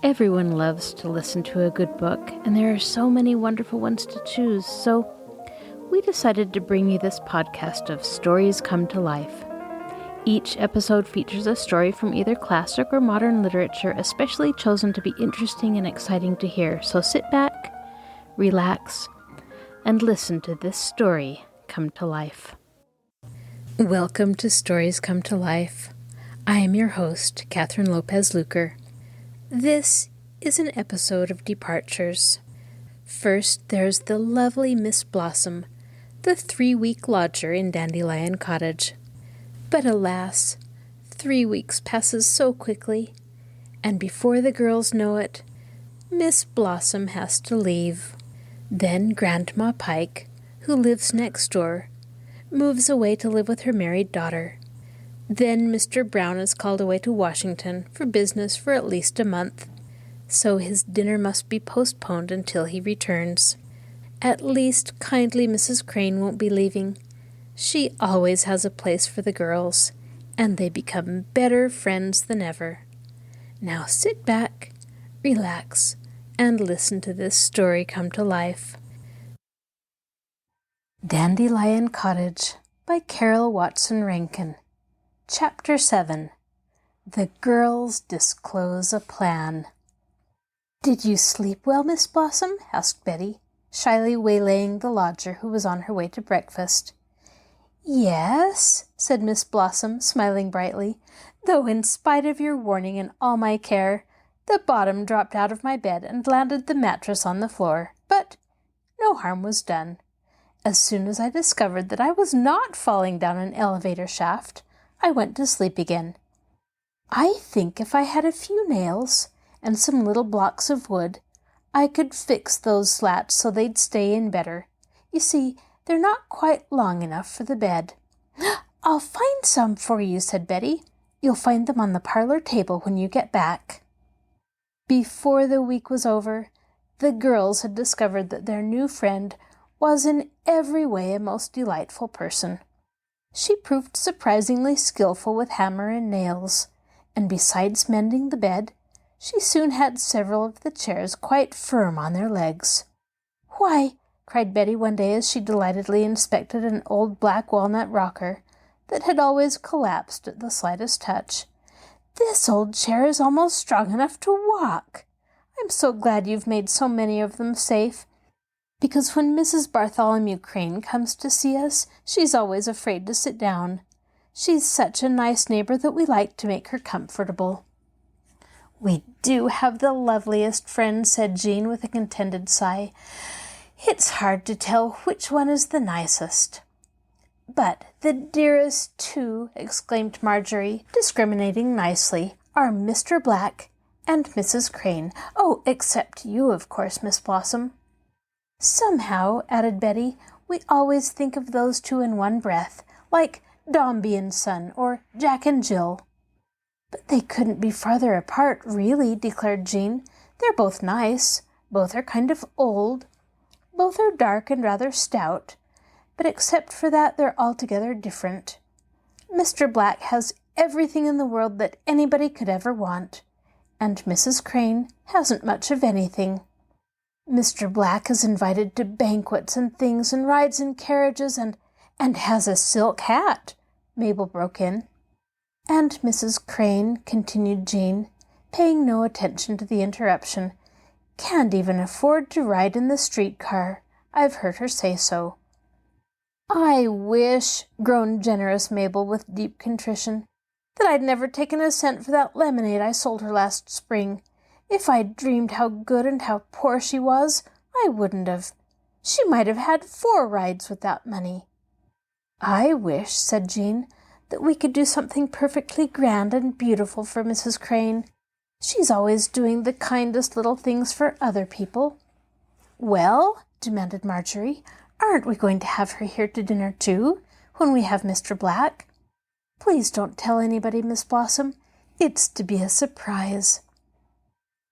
Everyone loves to listen to a good book, and there are so many wonderful ones to choose, so we decided to bring you this podcast of Stories Come to Life. Each episode features a story from either classic or modern literature, especially chosen to be interesting and exciting to hear. So sit back, relax, and listen to this story come to life. Welcome to Stories Come to Life. I am your host, Kathryn Lopez Luker. This is an episode of departures. First, there's the lovely Miss Blossom, the 3-week lodger in Dandelion Cottage. But alas, 3 weeks passes so quickly, and before the girls know it, Miss Blossom has to leave. Then Grandma Pike, who lives next door, moves away to live with her married daughter. Then Mr. Brown is called away to Washington for business for at least a month, so his dinner must be postponed until he returns. At least kindly Mrs. Crane won't be leaving. She always has a place for the girls, and they become better friends than ever. Now sit back, relax, and listen to this story come to life. Dandelion Cottage by Carroll Rankin. Chapter 7. The Girls Disclose a Plan. "Did you sleep well, Miss Blossom?" asked Betty, shyly waylaying the lodger who was on her way to breakfast. "Yes," said Miss Blossom, smiling brightly, "though in spite of your warning and all my care, the bottom dropped out of my bed and landed the mattress on the floor. But no harm was done. As soon as I discovered that I was not falling down an elevator shaft, I went to sleep again. I think if I had a few nails and some little blocks of wood, I could fix those slats so they'd stay in better. You see, they're not quite long enough for the bed." "I'll find some for you," said Betty. "You'll find them on the parlor table when you get back." Before the week was over, the girls had discovered that their new friend was in every way a most delightful person. She proved surprisingly skillful with hammer and nails, and besides mending the bed, she soon had several of the chairs quite firm on their legs. "Why," cried Betty one day as she delightedly inspected an old black walnut rocker that had always collapsed at the slightest touch, "this old chair is almost strong enough to walk. I'm so glad you've made so many of them safe, because when Mrs. Bartholomew Crane comes to see us, she's always afraid to sit down. She's such a nice neighbor that we like to make her comfortable." "We do have the loveliest friends," said Jean with a contented sigh. "It's hard to tell which one is the nicest." "But the dearest, too," exclaimed Marjorie, discriminating nicely, "are Mr. Black and Mrs. Crane. Oh, except you, of course, Miss Blossom." "Somehow," added Betty, "we always think of those two in one breath, like Dombey and Son or Jack and Jill." "But they couldn't be farther apart, really," declared Jean. "They're both nice. Both are kind of old. Both are dark and rather stout. But except for that, they're altogether different. Mr. Black has everything in the world that anybody could ever want, and Mrs. Crane hasn't much of anything. Mr. Black is invited to banquets and things and rides in carriages and has a silk hat," Mabel broke in. "And Mrs. Crane," continued Jean, paying no attention to the interruption, "can't even afford to ride in the streetcar. I've heard her say so." "I wish," groaned generous Mabel with deep contrition, "that I'd never taken a cent for that lemonade I sold her last spring. If I'd dreamed how good and how poor she was, I wouldn't have. She might have had 4 rides with that money." "I wish," said Jean, "that we could do something perfectly grand and beautiful for Mrs. Crane. She's always doing the kindest little things for other people." "Well," demanded Marjorie, "aren't we going to have her here to dinner too, when we have Mr. Black?" "Please don't tell anybody, Miss Blossom. It's to be a surprise."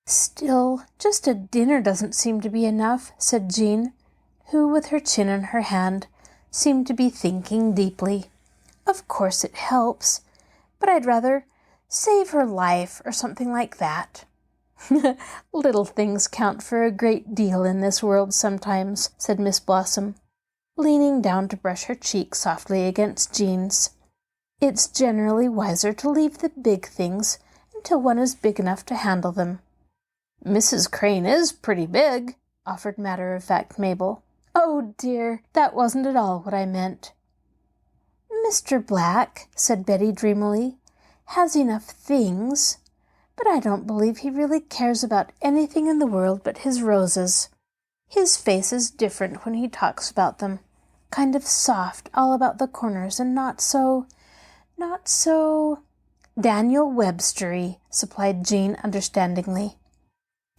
"Still, just a dinner doesn't seem to be enough," said Jean, who, with her chin in her hand, seemed to be thinking deeply. "Of course it helps, but I'd rather save her life or something like that." "Little things count for a great deal in this world sometimes," said Miss Blossom, leaning down to brush her cheek softly against Jean's. "It's generally wiser to leave the big things until one is big enough to handle them." "Mrs. Crane is pretty big," offered matter-of-fact Mabel. "Oh, dear, that wasn't at all what I meant." "Mr. Black," said Betty dreamily, "has enough things, but I don't believe he really cares about anything in the world but his roses. His face is different when he talks about them, kind of soft all about the corners and not so... "Daniel Webstery," supplied Jean understandingly.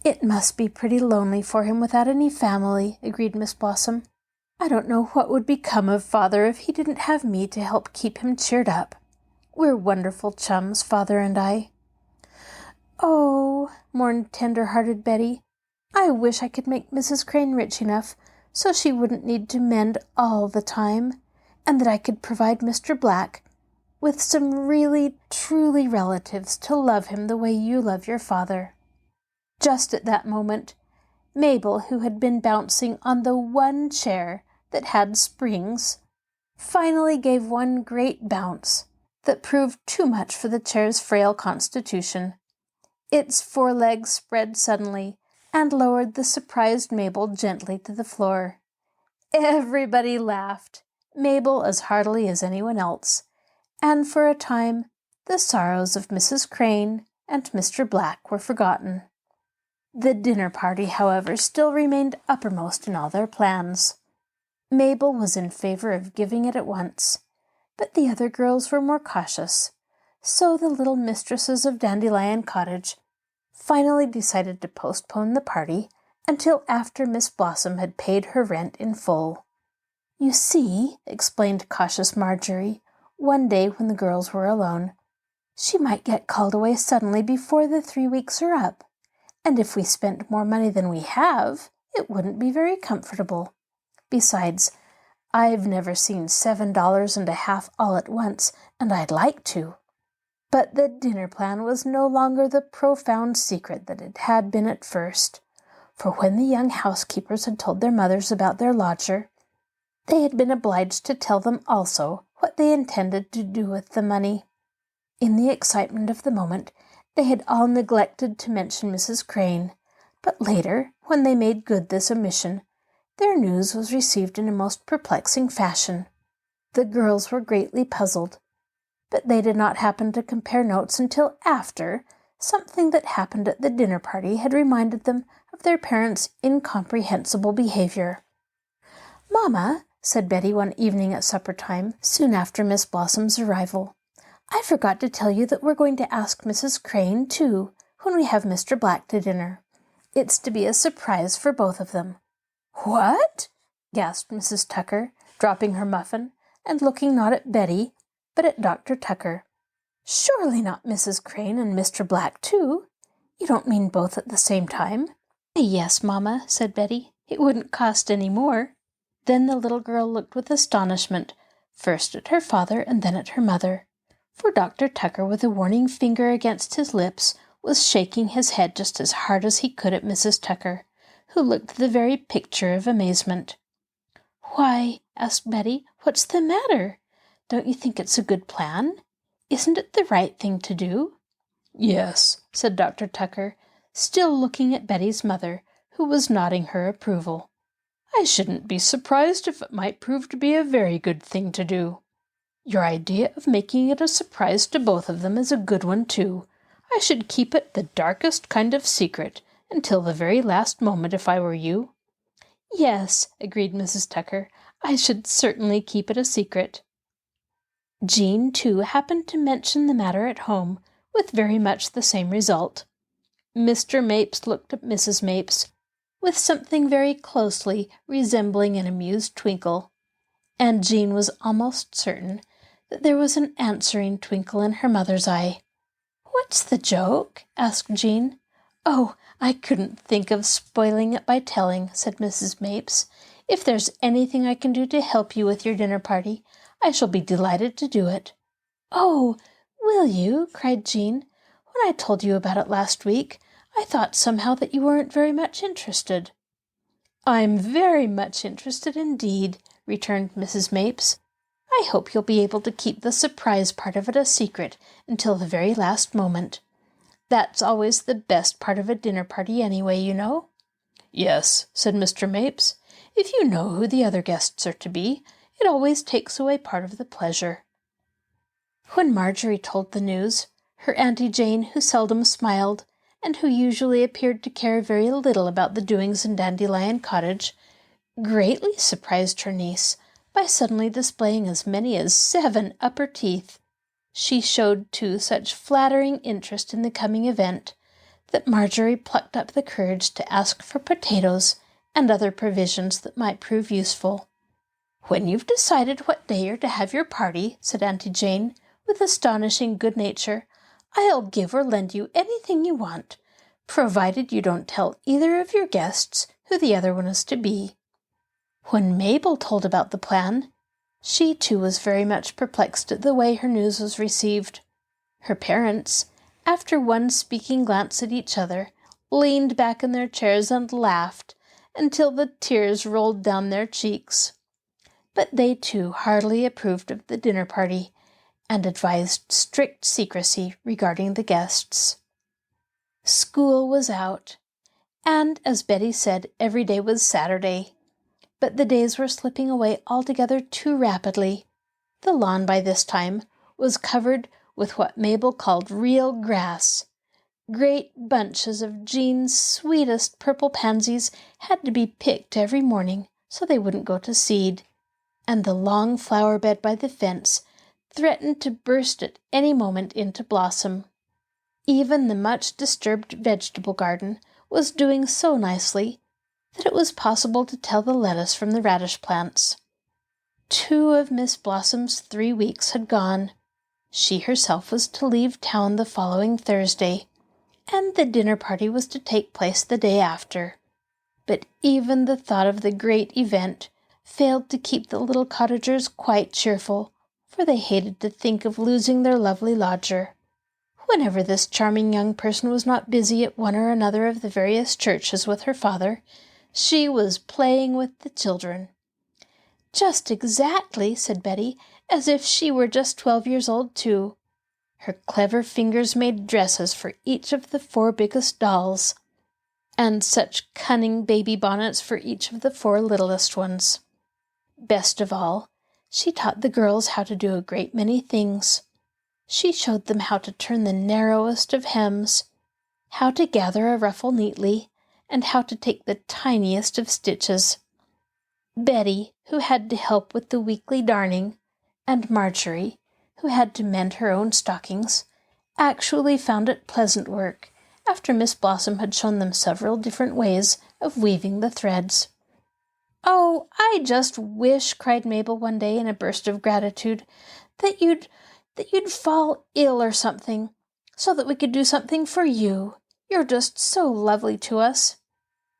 "It must be pretty lonely for him without any family," agreed Miss Blossom. "I don't know what would become of Father if he didn't have me to help keep him cheered up. We're wonderful chums, Father and I." "Oh," mourned tender-hearted Betty, "I wish I could make Mrs. Crane rich enough so she wouldn't need to mend all the time, and that I could provide Mr. Black with some really, truly relatives to love him the way you love your father." Just at that moment, Mabel, who had been bouncing on the one chair that had springs, finally gave one great bounce that proved too much for the chair's frail constitution. Its forelegs spread suddenly and lowered the surprised Mabel gently to the floor. Everybody laughed, Mabel as heartily as anyone else, and for a time the sorrows of Mrs. Crane and Mr. Black were forgotten. The dinner party, however, still remained uppermost in all their plans. Mabel was in favor of giving it at once, but the other girls were more cautious, so the little mistresses of Dandelion Cottage finally decided to postpone the party until after Miss Blossom had paid her rent in full. "You see," explained cautious Marjorie, one day when the girls were alone, "she might get called away suddenly before the 3 weeks are up. And if we spent more money than we have, it wouldn't be very comfortable. Besides, I've never seen $7.50 all at once, and I'd like to." But the dinner plan was no longer the profound secret that it had been at first, for when the young housekeepers had told their mothers about their lodger, they had been obliged to tell them also what they intended to do with the money. In the excitement of the moment, they had all neglected to mention Mrs. Crane, but later, when they made good this omission, their news was received in a most perplexing fashion. The girls were greatly puzzled, but they did not happen to compare notes until after something that happened at the dinner party had reminded them of their parents' incomprehensible behavior. "Mamma," said Betty one evening at supper time, soon after Miss Blossom's arrival, "I forgot to tell you that we're going to ask Mrs. Crane, too, when we have Mr. Black to dinner. It's to be a surprise for both of them." "What?" gasped Mrs. Tucker, dropping her muffin, and looking not at Betty, but at Dr. Tucker. "Surely not Mrs. Crane and Mr. Black, too? You don't mean both at the same time?" "Yes, Mamma," said Betty. "It wouldn't cost any more." Then the little girl looked with astonishment, first at her father and then at her mother, for Dr. Tucker, with a warning finger against his lips, was shaking his head just as hard as he could at Mrs. Tucker, who looked the very picture of amazement. "Why," asked Betty, "what's the matter? Don't you think it's a good plan? Isn't it the right thing to do?" "Yes," said Dr. Tucker, still looking at Betty's mother, who was nodding her approval. "I shouldn't be surprised if it might prove to be a very good thing to do. Your idea of making it a surprise to both of them is a good one, too. I should keep it the darkest kind of secret until the very last moment if I were you." "Yes," agreed Mrs. Tucker, "I should certainly keep it a secret." Jean, too, happened to mention the matter at home, with very much the same result. Mr. Mapes looked at Mrs. Mapes with something very closely resembling an amused twinkle, and Jean was almost certain that there was an answering twinkle in her mother's eye. "What's the joke?" asked Jean. "Oh, I couldn't think of spoiling it by telling," said Mrs. Mapes. "If there's anything I can do to help you with your dinner party, I shall be delighted to do it." "Oh, will you?" cried Jean. "When I told you about it last week, I thought somehow that you weren't very much interested." "I'm very much interested indeed," returned Mrs. Mapes. "I hope you'll be able to keep the surprise part of it a secret until the very last moment. That's always the best part of a dinner party anyway, you know." "Yes," said Mr. Mapes. "If you know who the other guests are to be, it always takes away part of the pleasure." When Marjorie told the news, her Auntie Jane, who seldom smiled, and who usually appeared to care very little about the doings in Dandelion Cottage, greatly surprised her niece by suddenly displaying as many as 7 upper teeth. She showed, too, such flattering interest in the coming event that Marjorie plucked up the courage to ask for potatoes and other provisions that might prove useful. "When you've decided what day you're to have your party," said Auntie Jane, with astonishing good nature, "I'll give or lend you anything you want, provided you don't tell either of your guests who the other one is to be." When Mabel told about the plan, she too was very much perplexed at the way her news was received. Her parents, after one speaking glance at each other, leaned back in their chairs and laughed until the tears rolled down their cheeks. But they too heartily approved of the dinner party, and advised strict secrecy regarding the guests. School was out, and, as Betty said, every day was Saturday. But the days were slipping away altogether too rapidly. The lawn by this time was covered with what Mabel called real grass. Great bunches of Jean's sweetest purple pansies had to be picked every morning so they wouldn't go to seed, and the long flower bed by the fence threatened to burst at any moment into blossom. Even the much disturbed vegetable garden was doing so nicely that it was possible to tell the lettuce from the radish plants. 2 of Miss Blossom's 3 weeks had gone. She herself was to leave town the following Thursday, and the dinner party was to take place the day after. But even the thought of the great event failed to keep the little cottagers quite cheerful, for they hated to think of losing their lovely lodger. Whenever this charming young person was not busy at one or another of the various churches with her father, she was playing with the children. "Just exactly," said Betty, "as if she were just 12 years old, too." Her clever fingers made dresses for each of the 4 biggest dolls, and such cunning baby bonnets for each of the 4 littlest ones. Best of all, she taught the girls how to do a great many things. She showed them how to turn the narrowest of hems, how to gather a ruffle neatly, and how to take the tiniest of stitches. Betty, who had to help with the weekly darning, and Marjorie, who had to mend her own stockings, actually found it pleasant work after Miss Blossom had shown them several different ways of weaving the threads. "Oh, I just wish," cried Mabel one day in a burst of gratitude, that you'd fall ill or something, so that we could do something for you. You're just so lovely to us."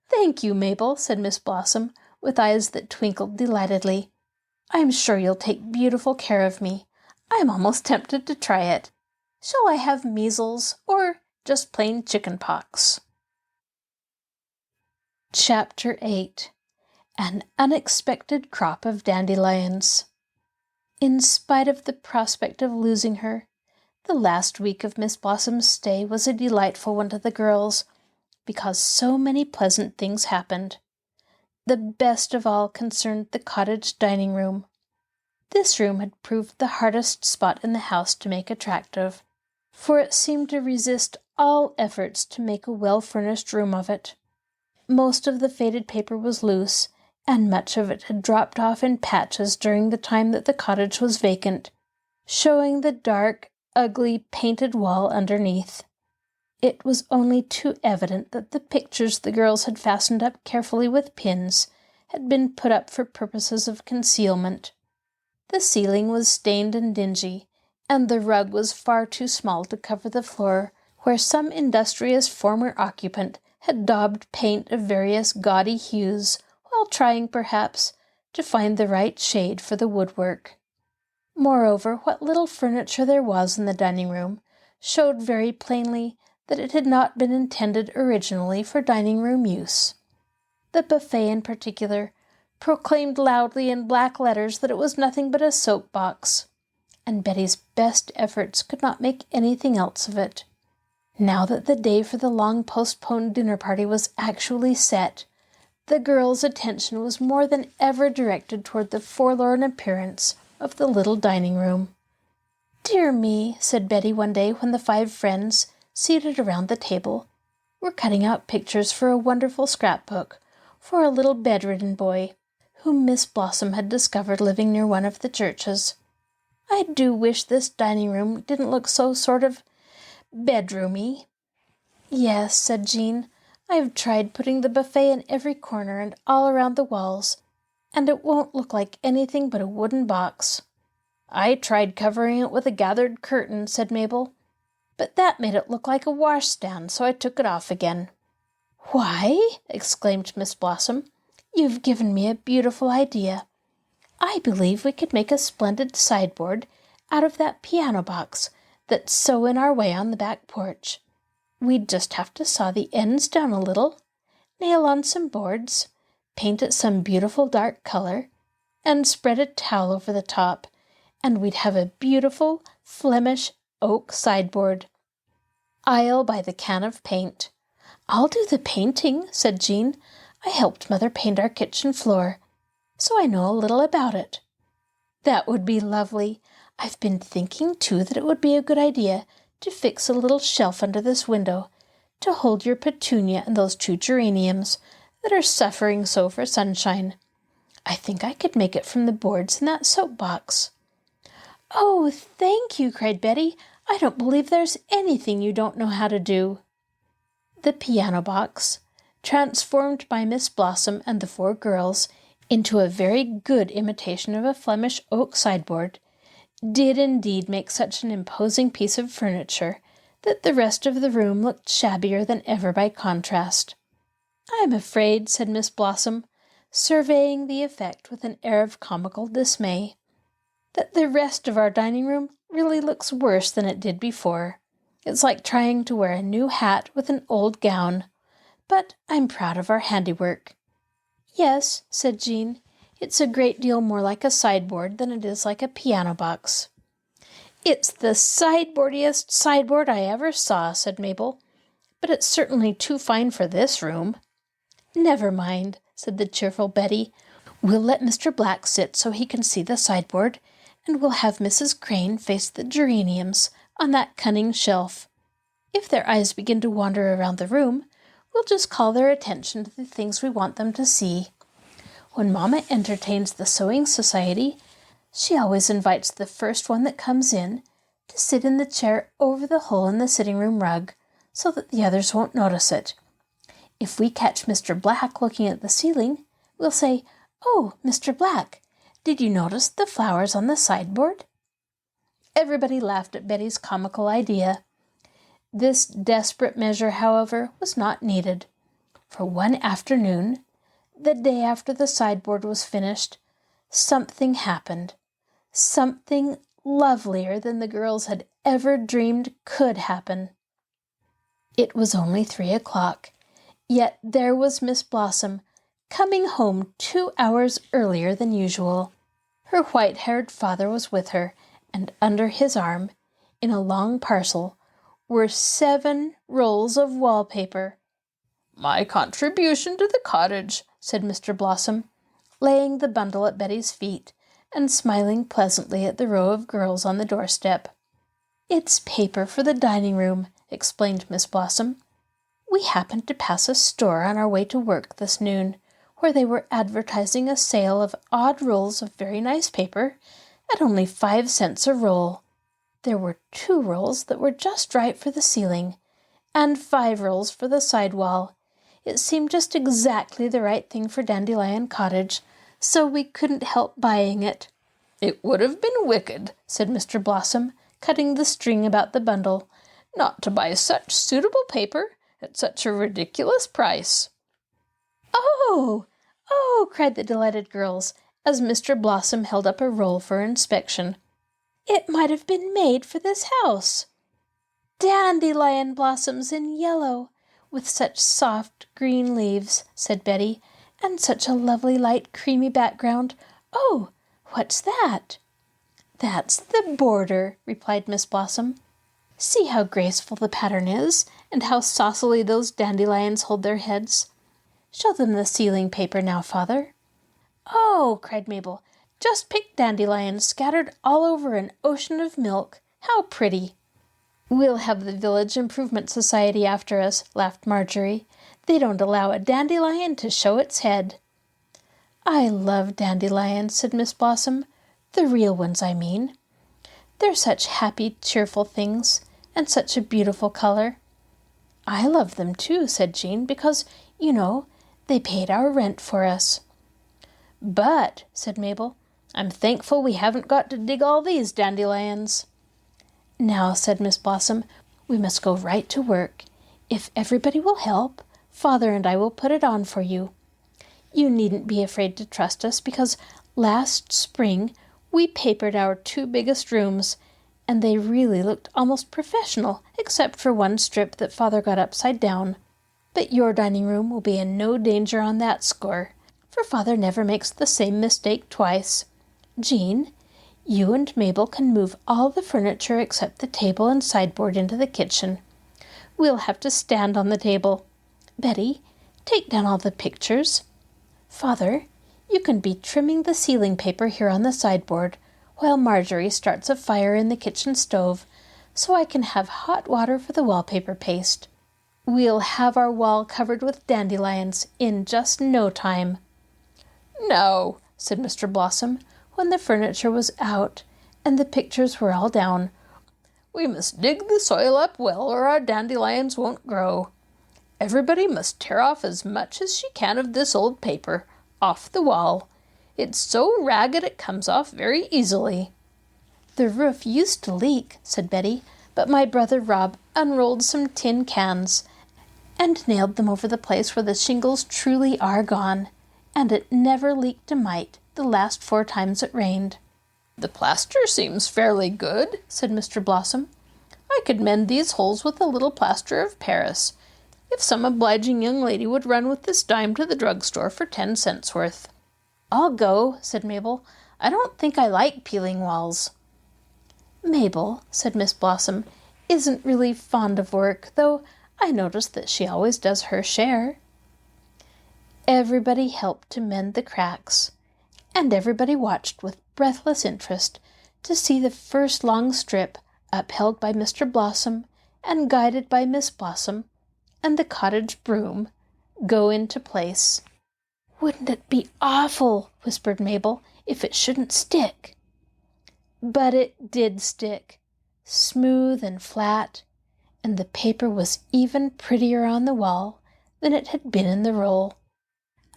"Thank you, Mabel," said Miss Blossom, with eyes that twinkled delightedly. "I'm sure you'll take beautiful care of me. I'm almost tempted to try it. Shall I have measles or just plain chicken pox?" Chapter 8. An Unexpected Crop of Dandelions. In spite of the prospect of losing her, the last week of Miss Blossom's stay was a delightful one to the girls, because so many pleasant things happened. The best of all concerned the cottage dining room. This room had proved the hardest spot in the house to make attractive, for it seemed to resist all efforts to make a well-furnished room of it. Most of the faded paper was loose, and much of it had dropped off in patches during the time that the cottage was vacant, showing the dark, ugly, painted wall underneath. It was only too evident that the pictures the girls had fastened up carefully with pins had been put up for purposes of concealment. The ceiling was stained and dingy, and the rug was far too small to cover the floor, where some industrious former occupant had daubed paint of various gaudy hues, while trying, perhaps, to find the right shade for the woodwork. Moreover, what little furniture there was in the dining room showed very plainly that it had not been intended originally for dining room use. The buffet in particular proclaimed loudly in black letters that it was nothing but a soap box, and Betty's best efforts could not make anything else of it. Now that the day for the long-postponed dinner party was actually set, the girls' attention was more than ever directed toward the forlorn appearance of the little dining room. "Dear me," said Betty one day when the 5 friends, seated around the table, were cutting out pictures for a wonderful scrapbook for a little bedridden boy whom Miss Blossom had discovered living near one of the churches. "I do wish this dining room didn't look so sort of bedroomy." "Yes," said Jean, "I've tried putting the buffet in every corner and all around the walls, and it won't look like anything but a wooden box." "I tried covering it with a gathered curtain," said Mabel, "but that made it look like a washstand, so I took it off again." "Why," exclaimed Miss Blossom, "you've given me a beautiful idea. I believe we could make a splendid sideboard out of that piano box that's so in our way on the back porch. We'd just have to saw the ends down a little, nail on some boards, paint it some beautiful dark color, and spread a towel over the top, and we'd have a beautiful Flemish oak sideboard. I'll buy the can of paint." "I'll do the painting," said Jean. "I helped Mother paint our kitchen floor, so I know a little about it." "That would be lovely. I've been thinking, too, that it would be a good idea to fix a little shelf under this window to hold your petunia and those 2 geraniums that are suffering so for sunshine. I think I could make it from the boards in that soap box." "Oh, thank you," cried Betty. "I don't believe there's anything you don't know how to do." The piano box, transformed by Miss Blossom and the 4 girls into a very good imitation of a Flemish oak sideboard, did indeed make such an imposing piece of furniture that the rest of the room looked shabbier than ever by contrast. "I'm afraid," said Miss Blossom, surveying the effect with an air of comical dismay, "that the rest of our dining room really looks worse than it did before. It's like trying to wear a new hat with an old gown. But I'm proud of our handiwork." "Yes," said Jean, "it's a great deal more like a sideboard than it is like a piano box." "It's the sideboardiest sideboard I ever saw," said Mabel, "but it's certainly too fine for this room." "Never mind," said the cheerful Betty. "We'll let Mr. Black sit so he can see the sideboard, and we'll have Mrs. Crane face the geraniums on that cunning shelf. If their eyes begin to wander around the room, we'll just call their attention to the things we want them to see. When Mama entertains the sewing society, she always invites the first one that comes in to sit in the chair over the hole in the sitting room rug, so that the others won't notice it. If we catch Mr. Black looking at the ceiling, we'll say, 'Oh, Mr. Black, did you notice the flowers on the sideboard?'" Everybody laughed at Betty's comical idea. This desperate measure, however, was not needed, for one afternoon, the day after the sideboard was finished, something happened, something lovelier than the girls had ever dreamed could happen. It was only 3 o'clock, yet there was Miss Blossom coming home 2 hours earlier than usual. Her white-haired father was with her, and under his arm, in a long parcel, were 7 rolls of wallpaper. "My contribution to the cottage," said Mr. Blossom, laying the bundle at Betty's feet and smiling pleasantly at the row of girls on the doorstep. "It's paper for the dining room," explained Miss Blossom. "We happened to pass a store on our way to work this noon, where they were advertising a sale of odd rolls of very nice paper at only 5 cents a roll. There were 2 rolls that were just right for the ceiling, and 5 rolls for the side wall. It seemed just exactly the right thing for Dandelion Cottage, so we couldn't help buying it." "It would have been wicked," said Mr. Blossom, cutting the string about the bundle, "not to buy such suitable paper at such a ridiculous price." "Oh, oh!" cried the delighted girls, as Mr. Blossom held up a roll for inspection. "It might have been made for this house." Dandelion blossoms in yellow, with such soft green leaves, said Betty, and such a lovely light creamy background. Oh, what's that? That's the border, replied Miss Blossom. See how graceful the pattern is, and how saucily those dandelions hold their heads. Show them the ceiling paper now, Father. Oh, cried Mabel, just picked dandelions scattered all over an ocean of milk. How pretty! We'll have the Village Improvement Society after us, laughed Marjorie. They don't allow a dandelion to show its head. I love dandelions, said Miss Blossom. The real ones, I mean. They're such happy, cheerful things, and such a beautiful color. I love them too, said Jean, because, you know, they paid our rent for us. But, said Mabel, I'm thankful we haven't got to dig all these dandelions. Now, said Miss Blossom, we must go right to work. If everybody will help, Father and I will put it on for you. You needn't be afraid to trust us, because last spring we papered our 2 biggest rooms, and they really looked almost professional, except for one strip that Father got upside down. But your dining room will be in no danger on that score, for Father never makes the same mistake twice. Jean, you and Mabel can move all the furniture except the table and sideboard into the kitchen. We'll have to stand on the table. Betty, take down all the pictures. Father, you can be trimming the ceiling paper here on the sideboard, while Marjorie starts a fire in the kitchen stove, so I can have hot water for the wallpaper paste. We'll have our wall covered with dandelions in just no time. No, said Mr. Blossom, when the furniture was out and the pictures were all down. We must dig the soil up well, or our dandelions won't grow. Everybody must tear off as much as she can of this old paper, off the wall. It's so ragged it comes off very easily. The roof used to leak, said Betty, but my brother Rob unrolled some tin cans and nailed them over the place where the shingles truly are gone, and it never leaked a mite the last 4 times it rained. The plaster seems fairly good, said Mr. Blossom. I could mend these holes with a little plaster of Paris, if some obliging young lady would run with this dime to the drugstore for 10 cents worth. I'll go, said Mabel. I don't think I like peeling walls. Mabel, said Miss Blossom, isn't really fond of work, though I notice that she always does her share. Everybody helped to mend the cracks, and everybody watched with breathless interest to see the first long strip, upheld by Mr. Blossom and guided by Miss Blossom and the cottage broom, go into place. Wouldn't it be awful, whispered Mabel, if it shouldn't stick? But it did stick, smooth and flat, and the paper was even prettier on the wall than it had been in the roll.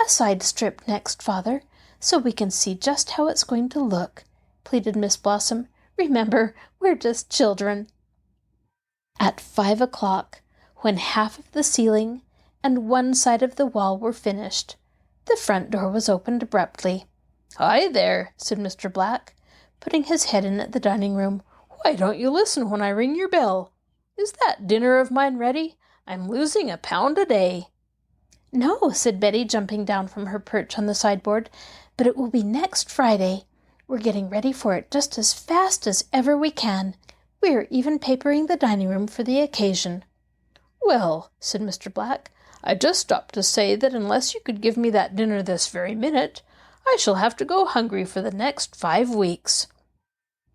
A side strip next, Father, so we can see just how it's going to look, pleaded Miss Blossom. Remember, we're just children. At 5 o'clock, when half of the ceiling and one side of the wall were finished, the front door was opened abruptly. Hi there, said Mr. Black, putting his head in at the dining room. Why don't you listen when I ring your bell? Is that dinner of mine ready? I'm losing £1 a day. No, said Betty, jumping down from her perch on the sideboard, but it will be next Friday. We're getting ready for it just as fast as ever we can. We are even papering the dining room for the occasion. Well, said Mr. Black, I just stopped to say that unless you could give me that dinner this very minute, I shall have to go hungry for the next 5 weeks.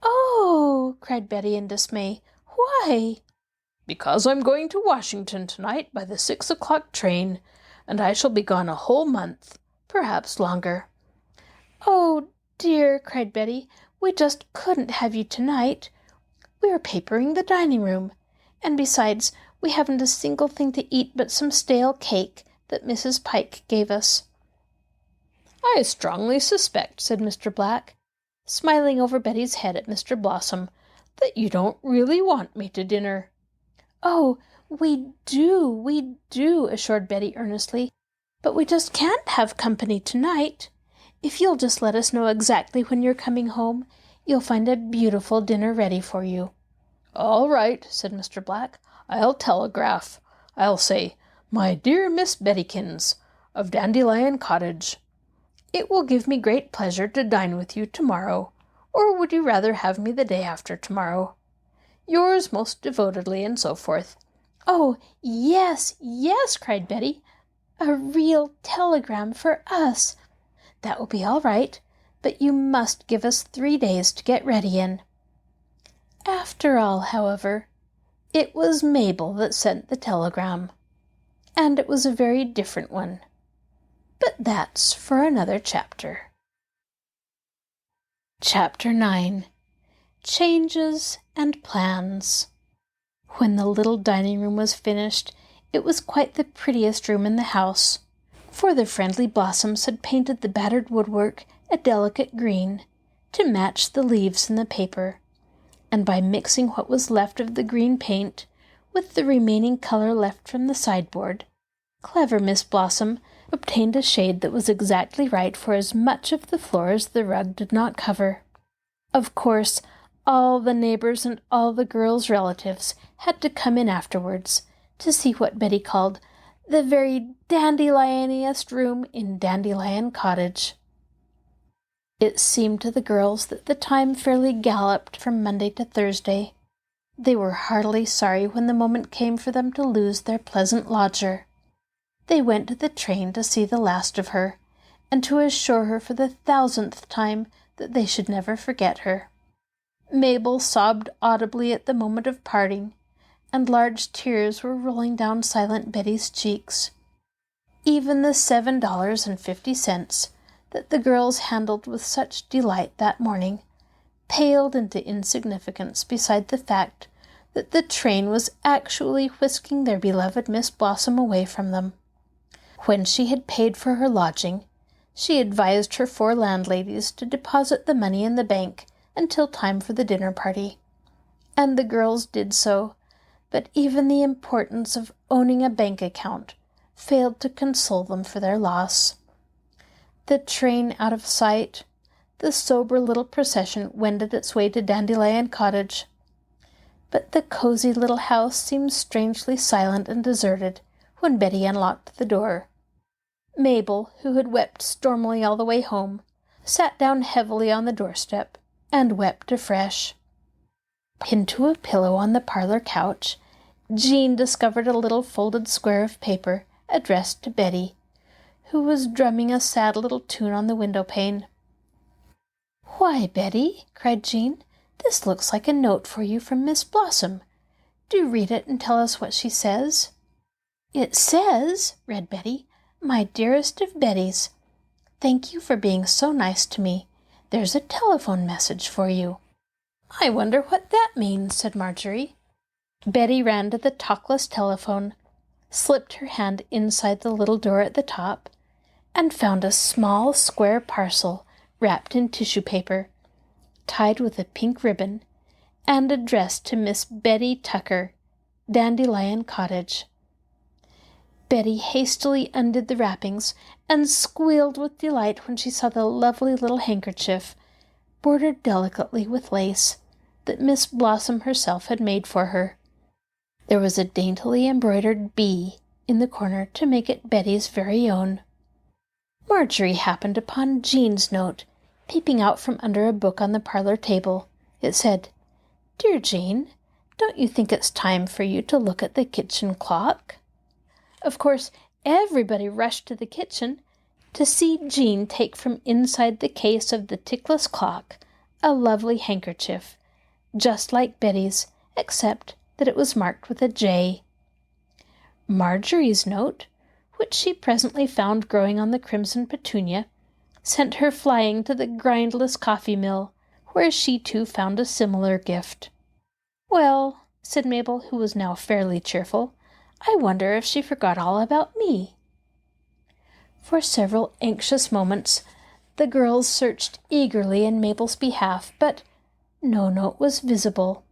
Oh, cried Betty in dismay. Why? Because I'm going to Washington tonight by the 6 o'clock train, and I shall be gone a whole month, perhaps longer. Oh, dear, cried Betty, we just couldn't have you tonight. We are papering the dining room, and besides, we haven't a single thing to eat but some stale cake that Mrs. Pike gave us. I strongly suspect, said Mr. Black, smiling over Betty's head at Mr. Blossom, that you don't really want me to dinner. Oh, we do, assured Betty earnestly, but we just can't have company tonight. If you'll just let us know exactly when you're coming home, you'll find a beautiful dinner ready for you. "All right," said Mr. Black. "I'll telegraph. I'll say, 'My dear Miss Bettykins, of Dandelion Cottage, it will give me great pleasure to dine with you tomorrow, or would you rather have me the day after tomorrow? Yours most devotedly,' and so forth." "Oh, yes, yes," cried Betty. "A real telegram for us. That will be all right, but you must give us 3 days to get ready in." After all, however, it was Mabel that sent the telegram, and it was a very different one. But that's for another chapter. Chapter 9. Changes and Plans. When the little dining room was finished, it was quite the prettiest room in the house, for the friendly Blossoms had painted the battered woodwork a delicate green to match the leaves in the paper, and by mixing what was left of the green paint with the remaining color left from the sideboard, clever Miss Blossom obtained a shade that was exactly right for as much of the floor as the rug did not cover. Of course, all the neighbors and all the girls' relatives had to come in afterwards to see what Betty called the very dandelioniest room in Dandelion Cottage. It seemed to the girls that the time fairly galloped from Monday to Thursday. They were heartily sorry when the moment came for them to lose their pleasant lodger. They went to the train to see the last of her, and to assure her for the 1000th time that they should never forget her. Mabel sobbed audibly at the moment of parting, and large tears were rolling down silent Betty's cheeks. Even the $7.50 that the girls handled with such delight that morning paled into insignificance beside the fact that the train was actually whisking their beloved Miss Blossom away from them. When she had paid for her lodging, she advised her 4 landladies to deposit the money in the bank until time for the dinner party, and the girls did so, but even the importance of owning a bank account failed to console them for their loss. The train out of sight, the sober little procession wended its way to Dandelion Cottage, but the cozy little house seemed strangely silent and deserted when Betty unlocked the door. Mabel, who had wept stormily all the way home, sat down heavily on the doorstep and wept afresh. Pinned to a pillow on the parlor couch, Jean discovered a little folded square of paper addressed to Betty, who was drumming a sad little tune on the window-pane. "Why, Betty," cried Jean, "this looks like a note for you from Miss Blossom. Do read it and tell us what she says." "It says," read Betty, "My dearest of Bettys, thank you for being so nice to me. There's a telephone message for you." "I wonder what that means," said Marjorie. Betty ran to the talkless telephone, slipped her hand inside the little door at the top, and found a small square parcel wrapped in tissue paper, tied with a pink ribbon, and addressed to Miss Betty Tucker, Dandelion Cottage. Betty hastily undid the wrappings and squealed with delight when she saw the lovely little handkerchief, bordered delicately with lace, that Miss Blossom herself had made for her. There was a daintily embroidered bee in the corner to make it Betty's very own. Marjorie happened upon Jean's note, peeping out from under a book on the parlor table. It said, "Dear Jean, don't you think it's time for you to look at the kitchen clock?" Of course, everybody rushed to the kitchen to see Jean take from inside the case of the tickless clock a lovely handkerchief, just like Betty's, except that it was marked with a J. Marjorie's note, which she presently found growing on the crimson petunia, sent her flying to the grindless coffee mill, where she too found a similar gift. "Well," said Mabel, who was now fairly cheerful, "I wonder if she forgot all about me." For several anxious moments the girls searched eagerly in Mabel's behalf, but no note was visible.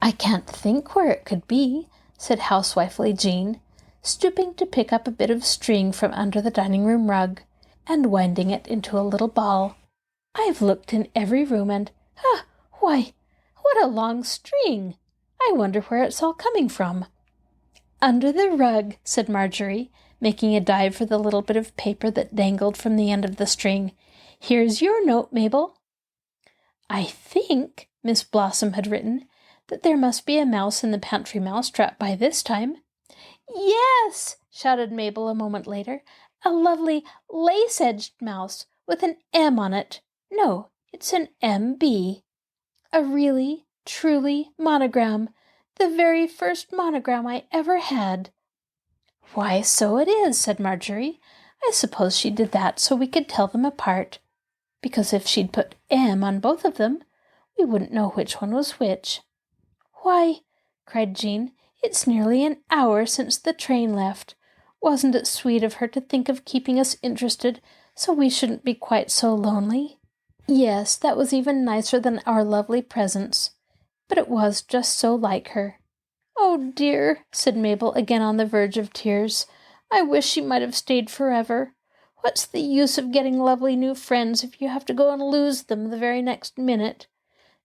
"I can't think where it could be," said housewifely Jean, stooping to pick up a bit of string from under the dining-room rug and winding it into a little ball. "I've looked in every room and, why What a long string! I wonder where it's all coming from." "Under the rug," said Marjorie, making a dive for the little bit of paper that dangled from the end of the string. "Here's your note, Mabel." "I think," Miss Blossom had written, "that there must be a mouse in the pantry mousetrap by this time." "Yes," shouted Mabel a moment later, "a lovely lace-edged mouse with an M on it. No, it's an M.B. A really, truly monogram, the very first monogram I ever had." "Why, so it is," said Marjorie. "I suppose she did that so we could tell them apart, because if she'd put M on both of them, we wouldn't know which one was which." "Why," cried Jean, "it's nearly an hour since the train left. Wasn't it sweet of her to think of keeping us interested so we shouldn't be quite so lonely?" "Yes, that was even nicer than our lovely presents, but it was just so like her." "Oh dear," said Mabel, again on the verge of tears. "I wish she might have stayed forever. What's the use of getting lovely new friends if you have to go and lose them the very next minute?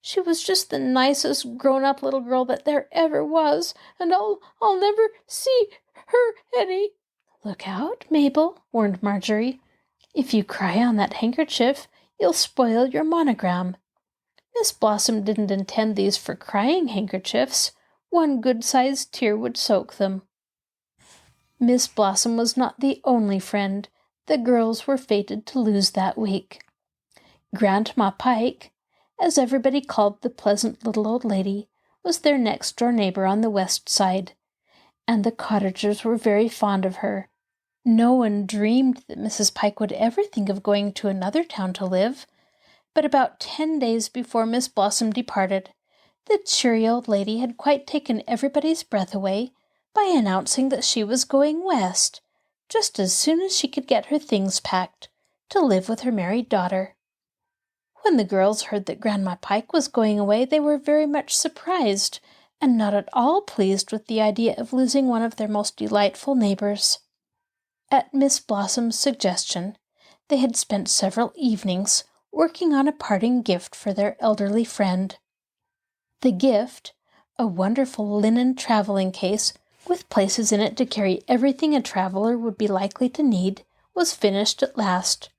She was just the nicest grown-up little girl that there ever was, and I'll never see her any—" "Look out, Mabel," warned Marjorie. "If you cry on that handkerchief, you'll spoil your monogram." Miss Blossom didn't intend these for crying handkerchiefs. One good-sized tear would soak them. Miss Blossom was not the only friend the girls were fated to lose that week. Grandma Pike, as everybody called the pleasant little old lady, was their next-door neighbor on the west side, and the cottagers were very fond of her. No one dreamed that Mrs. Pike would ever think of going to another town to live, but about 10 days before Miss Blossom departed, the cheery old lady had quite taken everybody's breath away by announcing that she was going west, just as soon as she could get her things packed, to live with her married daughter. When the girls heard that Grandma Pike was going away, they were very much surprised, and not at all pleased with the idea of losing one of their most delightful neighbors. At Miss Blossom's suggestion, they had spent several evenings working on a parting gift for their elderly friend. The gift, a wonderful linen traveling case with places in it to carry everything a traveler would be likely to need, was finished at last,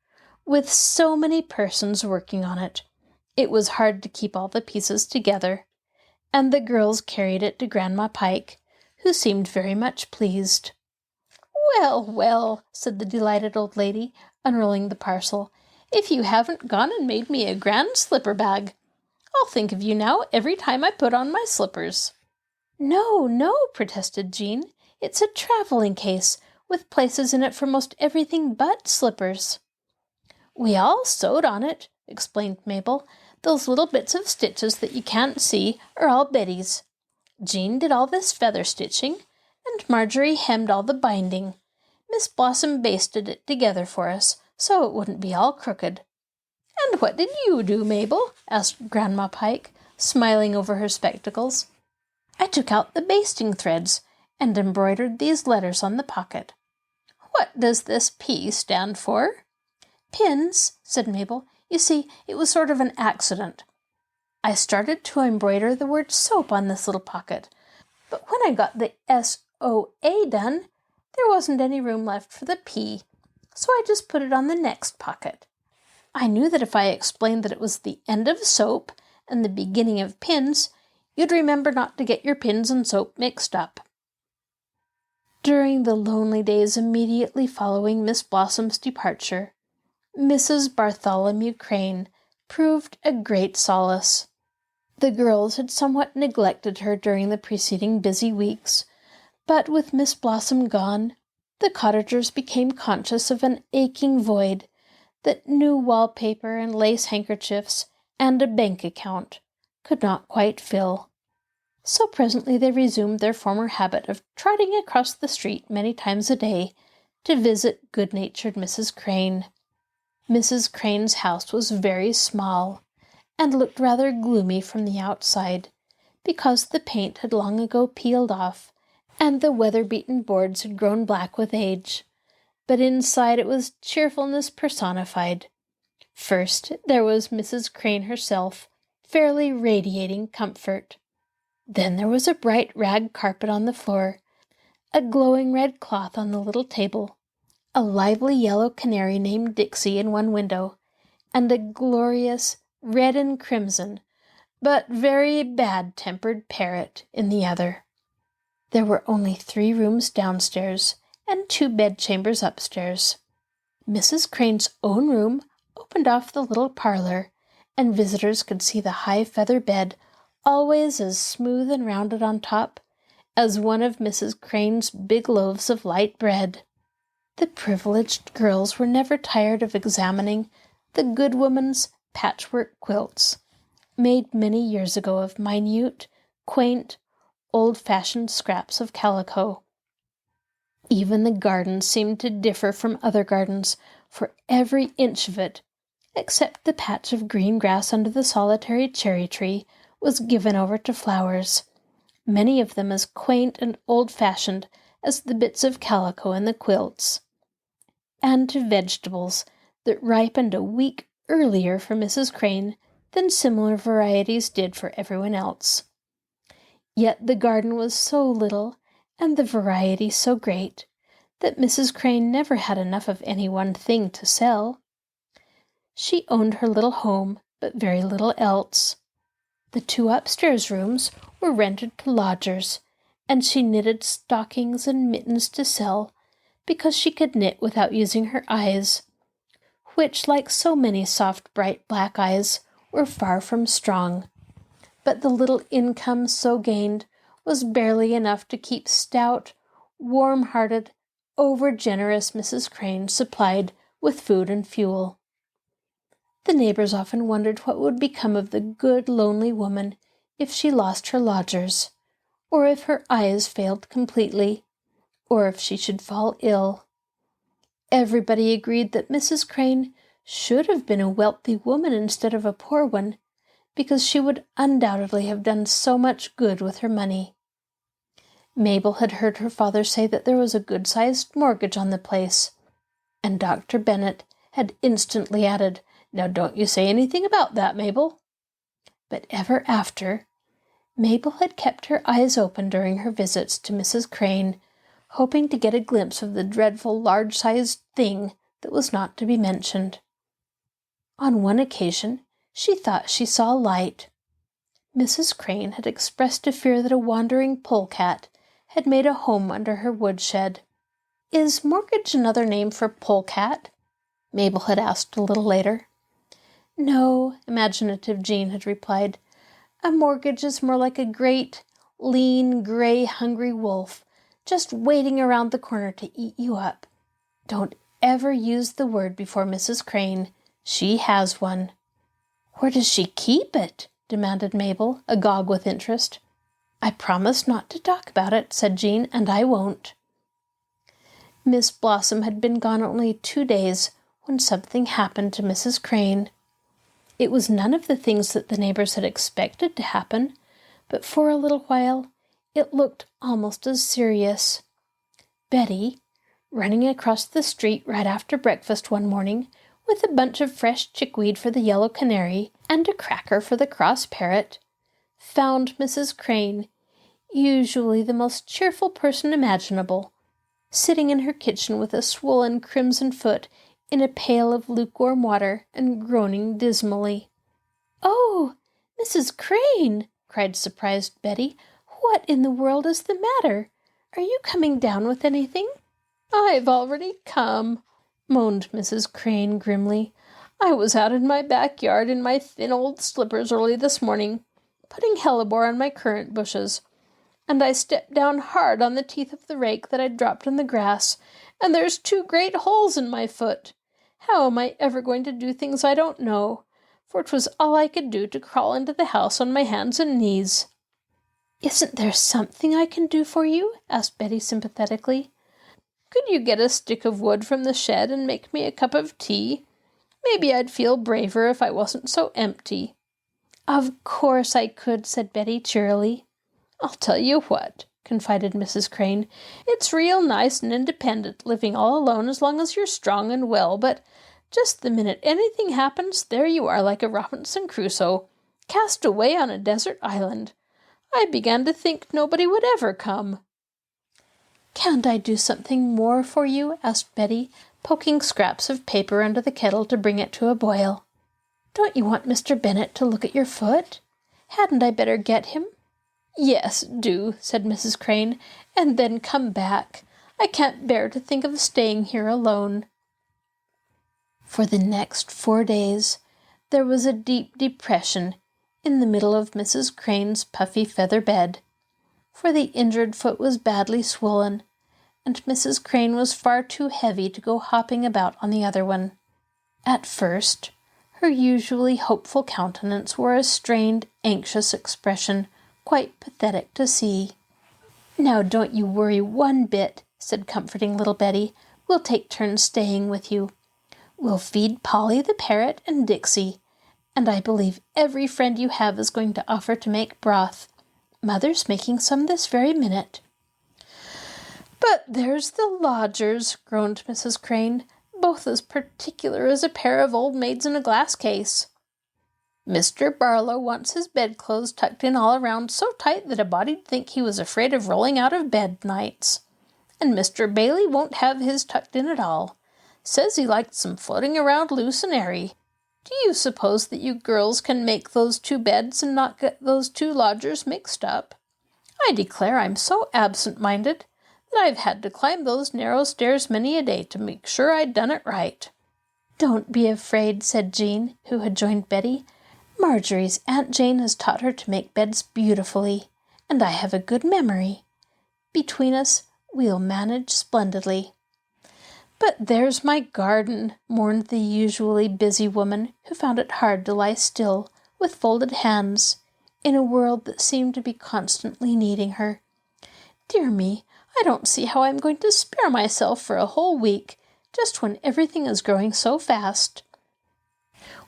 with so many persons working on it. It was hard to keep all the pieces together, and the girls carried it to Grandma Pike, who seemed very much pleased. "Well, well," said the delighted old lady, unrolling the parcel, "if you haven't gone and made me a grand slipper bag. I'll think of you now every time I put on my slippers." "No, no," protested Jean. "It's a traveling case, with places in it for most everything but slippers." "We all sewed on it," explained Mabel. "Those little bits of stitches that you can't see are all Betty's. Jean did all this feather stitching, and Marjorie hemmed all the binding. Miss Blossom basted it together for us, so it wouldn't be all crooked." "And what did you do, Mabel?" asked Grandma Pike, smiling over her spectacles. "I took out the basting threads and embroidered these letters on the pocket." "What does this P stand for?" "Pins," said Mabel. "You see, it was sort of an accident. I started to embroider the word soap on this little pocket, but when I got the SOA done, there wasn't any room left for the P, so I just put it on the next pocket. I knew that if I explained that it was the end of soap and the beginning of pins, you'd remember not to get your pins and soap mixed up." During the lonely days immediately following Miss Blossom's departure, Mrs. Bartholomew Crane proved a great solace. The girls had somewhat neglected her during the preceding busy weeks, but with Miss Blossom gone, the cottagers became conscious of an aching void that new wallpaper and lace handkerchiefs and a bank account could not quite fill. So presently they resumed their former habit of trotting across the street many times a day to visit good-natured Mrs. Crane. Mrs. Crane's house was very small, and looked rather gloomy from the outside, because the paint had long ago peeled off, and the weather-beaten boards had grown black with age. But inside it was cheerfulness personified. First, there was Mrs. Crane herself, fairly radiating comfort. Then there was a bright rag carpet on the floor, a glowing red cloth on the little table, a lively yellow canary named Dixie in one window, and a glorious red and crimson, but very bad-tempered parrot in the other. There were only 3 rooms downstairs and 2 bedchambers upstairs. Mrs. Crane's own room opened off the little parlor, and visitors could see the high feather bed, always as smooth and rounded on top as one of Mrs. Crane's big loaves of light bread. The privileged girls were never tired of examining the good woman's patchwork quilts, made many years ago of minute, quaint, old-fashioned scraps of calico. Even the garden seemed to differ from other gardens, for every inch of it, except the patch of green grass under the solitary cherry tree, was given over to flowers, many of them as quaint and old-fashioned as the bits of calico in the quilts, and to vegetables that ripened a week earlier for Mrs. Crane than similar varieties did for everyone else. Yet the garden was so little, and the variety so great, that Mrs. Crane never had enough of any one thing to sell. She owned her little home, but very little else. The 2 upstairs rooms were rented to lodgers, and she knitted stockings and mittens to sell, because she could knit without using her eyes, which, like so many soft, bright black eyes, were far from strong. But the little income so gained was barely enough to keep stout, warm-hearted, over-generous Mrs. Crane supplied with food and fuel. The neighbors often wondered what would become of the good, lonely woman if she lost her lodgers, or if her eyes failed completely, or if she should fall ill. Everybody agreed that Mrs. Crane should have been a wealthy woman instead of a poor one, because she would undoubtedly have done so much good with her money. Mabel had heard her father say that there was a good-sized mortgage on the place, and Dr. Bennet had instantly added, "Now don't you say anything about that, Mabel." But ever after, Mabel had kept her eyes open during her visits to Mrs. Crane, hoping to get a glimpse of the dreadful large-sized thing that was not to be mentioned. On one occasion, she thought she saw light. Mrs. Crane had expressed a fear that a wandering polecat had made a home under her woodshed. "Is mortgage another name for polecat?" Mabel had asked a little later. "No," imaginative Jean had replied. "A mortgage is more like a great, lean, gray, hungry wolf, just waiting around the corner to eat you up. Don't ever use the word before Mrs. Crane. She has one." "Where does she keep it?" demanded Mabel, agog with interest. "I promised not to talk about it," said Jean, "and I won't." Miss Blossom had been gone only 2 days when something happened to Mrs. Crane. It was none of the things that the neighbors had expected to happen, but for a little while it looked almost as serious. Betty, running across the street right after breakfast one morning, with a bunch of fresh chickweed for the yellow canary and a cracker for the cross parrot, found Mrs. Crane, usually the most cheerful person imaginable, sitting in her kitchen with a swollen crimson foot in a pail of lukewarm water and groaning dismally. "Oh, Mrs. Crane!" cried surprised Betty. "What in the world is the matter? Are you coming down with anything?" "I've already come," moaned Mrs. Crane grimly. "I was out in my backyard in my thin old slippers early this morning, putting hellebore on my currant bushes, and I stepped down hard on the teeth of the rake that I'd dropped in the grass, and there's 2 great holes in my foot. How am I ever going to do things I don't know? For it was all I could do to crawl into the house on my hands and knees." "Isn't there something I can do for you?" asked Betty sympathetically. "Could you get a stick of wood from the shed and make me a cup of tea? Maybe I'd feel braver if I wasn't so empty." "Of course I could," said Betty cheerily. "I'll tell you what," confided Mrs. Crane. "It's real nice and independent living all alone as long as you're strong and well, but just the minute anything happens, there you are like a Robinson Crusoe, Cast away on a desert island. I began to think nobody would ever come." "Can't I do something more for you?" asked Betty, poking scraps of paper under the kettle to bring it to a boil. "Don't you want Mr. Bennet to look at your foot? Hadn't I better get him?" "Yes, do," said Mrs. Crane, "and then come back. I can't bear to think of staying here alone." For the next 4 days there was a deep depression in the middle of Mrs. Crane's puffy feather bed, for the injured foot was badly swollen, and Mrs. Crane was far too heavy to go hopping about on the other one. At first, her usually hopeful countenance wore a strained, anxious expression, quite pathetic to see. "Now don't you worry one bit," said comforting little Betty. "We'll take turns staying with you. We'll feed Polly the parrot and Dixie, and I believe every friend you have is going to offer to make broth. Mother's making some this very minute." "But there's the lodgers," groaned Mrs. Crane, "both as particular as a pair of old maids in a glass case. Mr. Barlow wants his bedclothes tucked in all around so tight that a body'd think he was afraid of rolling out of bed nights. And Mr. Bailey won't have his tucked in at all. Says he likes them floating around loose and airy. Do you suppose that you girls can make those 2 beds and not get those 2 lodgers mixed up? I declare I'm so absent-minded that I've had to climb those narrow stairs many a day to make sure I'd done it right." "Don't be afraid," said Jean, who had joined Betty. "Marjorie's Aunt Jane has taught her to make beds beautifully, and I have a good memory. Between us, we'll manage splendidly." "But there's my garden," mourned the usually busy woman, who found it hard to lie still, with folded hands, in a world that seemed to be constantly needing her. "Dear me, I don't see how I'm going to spare myself for a whole week, just when everything is growing so fast."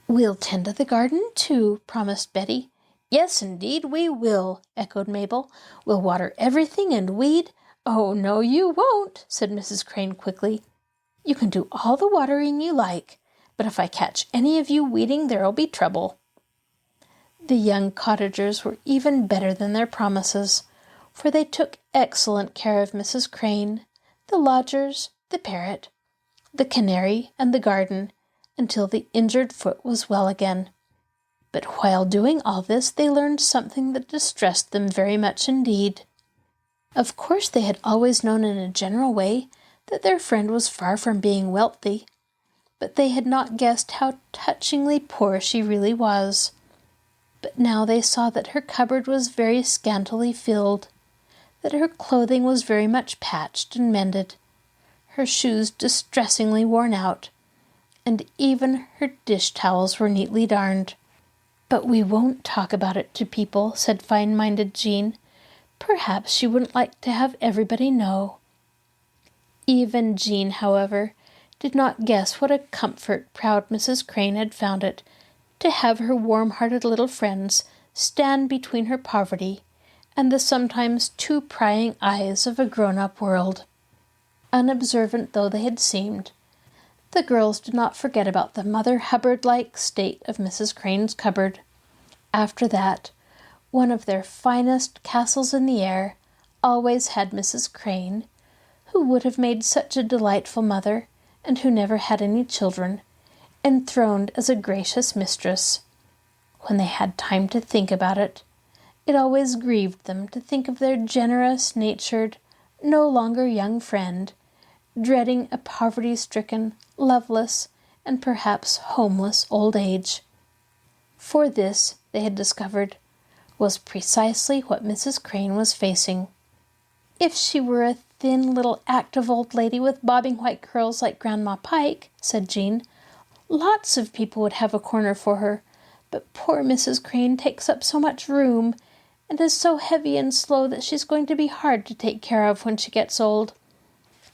"We'll tend to the garden, too," promised Betty. "Yes, indeed we will," echoed Mabel. "We'll water everything and weed—" "Oh, no, you won't," said Mrs. Crane quickly. "You can do all the watering you like, but if I catch any of you weeding, there'll be trouble." The young cottagers were even better than their promises, for they took excellent care of Mrs. Crane, the lodgers, the parrot, the canary, and the garden, until the injured foot was well again. But while doing all this, they learned something that distressed them very much indeed. Of course they had always known in a general way that their friend was far from being wealthy, but they had not guessed how touchingly poor she really was. But now they saw that her cupboard was very scantily filled, that her clothing was very much patched and mended, her shoes distressingly worn out, and even her dish-towels were neatly darned. "But we won't talk about it to people," said fine-minded Jean. "Perhaps she wouldn't like to have everybody know." Even Jean, however, did not guess what a comfort proud Mrs. Crane had found it to have her warm-hearted little friends stand between her poverty and the sometimes too prying eyes of a grown-up world. Unobservant though they had seemed, the girls did not forget about the Mother Hubbard-like state of Mrs. Crane's cupboard. After that, one of their finest castles in the air always had Mrs. Crane, who would have made such a delightful mother, and who never had any children, enthroned as a gracious mistress. When they had time to think about it, it always grieved them to think of their generous-natured, no longer young friend, dreading a poverty-stricken, loveless, and perhaps homeless old age. For this, they had discovered, was precisely what Mrs. Crane was facing. If she were a thin little active old lady with bobbing white curls like Grandma Pike, said Jean, lots of people would have a corner for her, but poor Mrs. Crane takes up so much room, and is so heavy and slow that she's going to be hard to take care of when she gets old.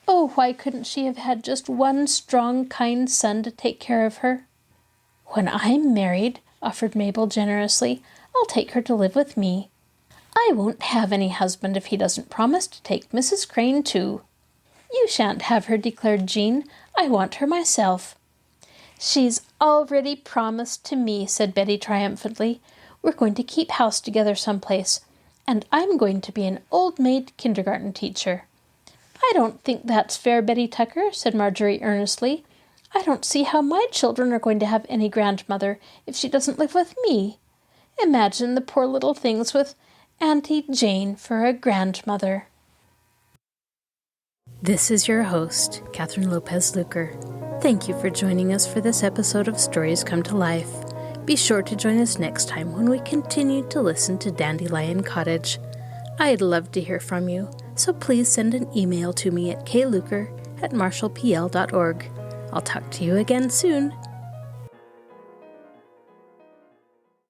Oh, why couldn't she have had just one strong, kind son to take care of her? When I'm married, offered Mabel generously, I'll take her to live with me. I won't have any husband if he doesn't promise to take Mrs. Crane too. You shan't have her, declared Jean. I want her myself. She's already promised to me, said Betty triumphantly. We're going to keep house together someplace, and I'm going to be an old maid kindergarten teacher." "I don't think that's fair, Betty Tucker," said Marjorie earnestly. "I don't see how my children are going to have any grandmother if she doesn't live with me. Imagine the poor little things with Auntie Jane for a grandmother." This is your host, Kathryn Lopez Luker. Thank you for joining us for this episode of Stories Come to Life. Be sure to join us next time when we continue to listen to Dandelion Cottage. I'd love to hear from you, so please send an email to me at kluker@marshallpl.org. I'll talk to you again soon.